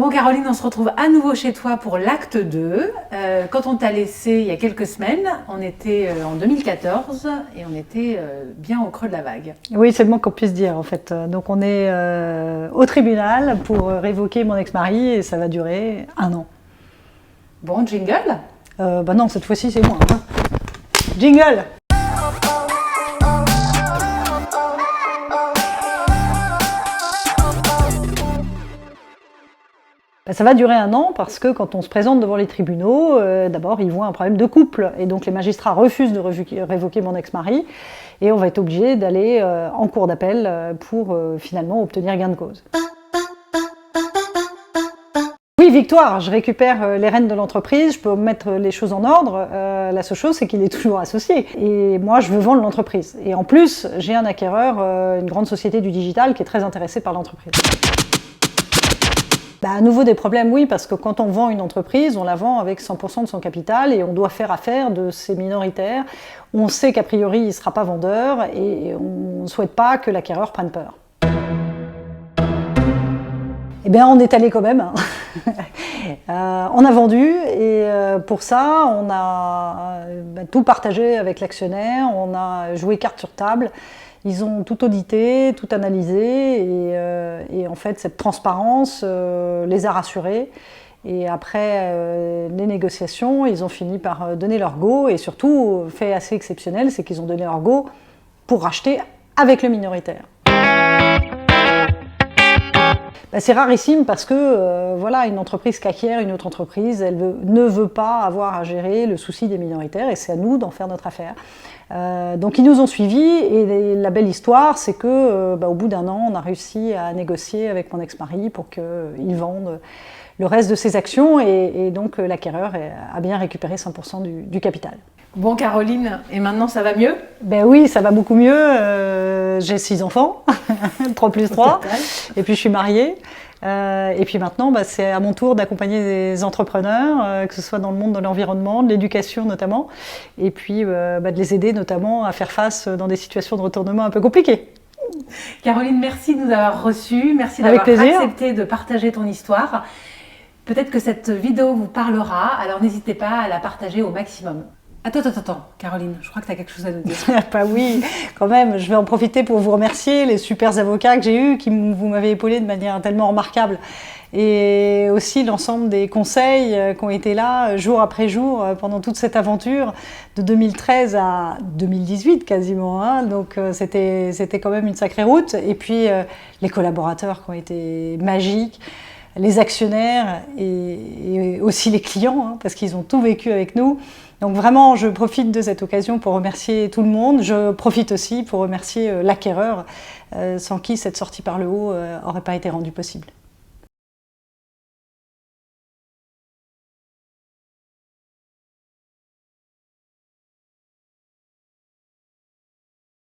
Bon Caroline, on se retrouve à nouveau chez toi pour l'acte 2. Quand on t'a laissé il y a quelques semaines, on était en 2014 et on était bien au creux de la vague. Oui, c'est le moins qu'on puisse dire en fait. Donc on est au tribunal pour révoquer mon ex-mari et ça va durer 1 an. Bon, jingle? Bah non, cette fois-ci c'est moi. Hein. Jingle! Ça va durer 1 an parce que quand on se présente devant les tribunaux, d'abord ils voient un problème de couple et donc les magistrats refusent de révoquer mon ex-mari et on va être obligé d'aller en cour d'appel pour finalement obtenir gain de cause. Oui, victoire, je récupère les rênes de l'entreprise, je peux mettre les choses en ordre. La seule chose, c'est qu'il est toujours associé. Et moi, je veux vendre l'entreprise. Et en plus, j'ai un acquéreur, une grande société du digital qui est très intéressée par l'entreprise. À nouveau des problèmes, oui, parce que quand on vend une entreprise, on la vend avec 100% de son capital et on doit faire affaire de ces minoritaires. On sait qu'a priori, il ne sera pas vendeur et on ne souhaite pas que l'acquéreur prenne peur. Eh bien, on est allé quand même. On a vendu et pour ça, on a tout partagé avec l'actionnaire, on a joué carte sur table. Ils ont tout audité, tout analysé et en fait cette transparence les a rassurés. Et après les négociations, ils ont fini par donner leur go et surtout, fait assez exceptionnel, c'est qu'ils ont donné leur go pour racheter avec le minoritaire. C'est rarissime parce que voilà, une entreprise qui acquiert une autre entreprise, elle ne veut pas avoir à gérer le souci des minoritaires et c'est à nous d'en faire notre affaire. Donc ils nous ont suivis et la belle histoire, c'est que au bout d'1 an, on a réussi à négocier avec mon ex-mari pour qu'il vende le reste de ses actions et donc l'acquéreur a bien récupéré 100% du capital. Bon Caroline, et maintenant ça va mieux? Ben oui, ça va beaucoup mieux. J'ai 6 enfants, 3 plus 3, et puis je suis mariée. Et puis maintenant, c'est à mon tour d'accompagner des entrepreneurs, que ce soit dans le monde de l'environnement, de l'éducation notamment, et puis de les aider notamment à faire face dans des situations de retournement un peu compliquées. Caroline, merci de nous avoir reçus, merci d'avoir accepté de partager ton histoire. Peut-être que cette vidéo vous parlera, alors n'hésitez pas à la partager au maximum. Attends, Caroline, je crois que tu as quelque chose à nous dire. Oui, quand même, je vais en profiter pour vous remercier, les super avocats que j'ai eus, vous m'avez épaulé de manière tellement remarquable. Et aussi l'ensemble des conseils qui ont été là, jour après jour, pendant toute cette aventure, de 2013 à 2018 quasiment. Hein. Donc c'était quand même une sacrée route. Et puis les collaborateurs qui ont été magiques, les actionnaires et aussi les clients, hein, parce qu'ils ont tout vécu avec nous. Donc vraiment, je profite de cette occasion pour remercier tout le monde. Je profite aussi pour remercier l'acquéreur, sans qui cette sortie par le haut n'aurait pas été rendue possible.